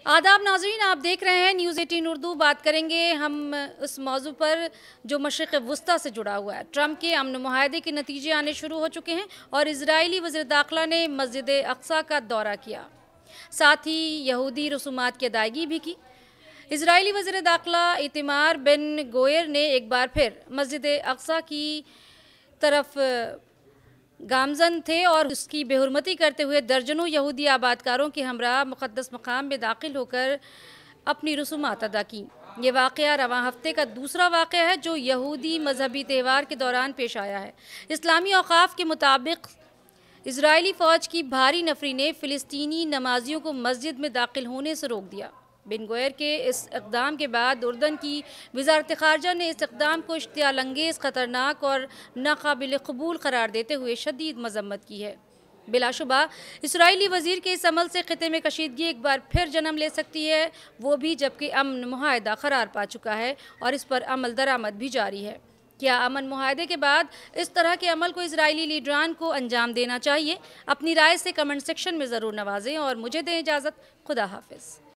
आदाब नाज़रीन, आप देख रहे हैं न्यूज़ 18 उर्दू। बात करेंगे हम उस मौजू पर जो मशरिक़ वस्ता से जुड़ा हुआ है। ट्रंप के अमन मुआहदे के नतीजे आने शुरू हो चुके हैं और इजरायली वज़ीर दाखिला ने मस्जिद अक्सा का दौरा किया, साथ ही यहूदी रसूमात की अदायगी भी की। इजरायली वज़ीर दाखिला इतमार बिन गोयर ने एक बार फिर मस्जिद अक्सा की तरफ गामजन थे और उसकी बेहुरमती करते हुए दर्जनों यहूदी आबादकारों के हमरा मुक़द्दस मकाम में दाखिल होकर अपनी रसूमात अदा की। ये वाक़या रवां हफ्ते का दूसरा वाक़या है जो यहूदी मजहबी त्यौहार के दौरान पेश आया है। इस्लामी औक़ाफ़ के मुताबिक इजरायली फ़ौज की भारी नफरी ने फ़िलिस्तीनी नमाजियों को मस्जिद में दाखिल होने से रोक दिया। बिन गोयर के इस इक़दाम के बाद उर्दन की वज़ारत ख़ारजा ने इस इक़दाम को इश्तियाल अंगेज़, ख़तरनाक और नाक़ाबिल क़बूल करार देते हुए शदीद मज़म्मत की है। बिलाशुबा इसराइली वज़ीर के इस अमल से ख़ित्ते में कशीदगी एक बार फिर जन्म ले सकती है, वो भी जबकि अमन मुआहदा करार पा चुका है और इस पर अमल दरामद भी जारी है। क्या अमन मुआहदे के बाद इस तरह के अमल को इजरायली लीडरान को अंजाम देना चाहिए? अपनी राय से कमेंट सेक्शन में ज़रूर नवाजें और मुझे दें इजाज़त। खुदा हाफिज़।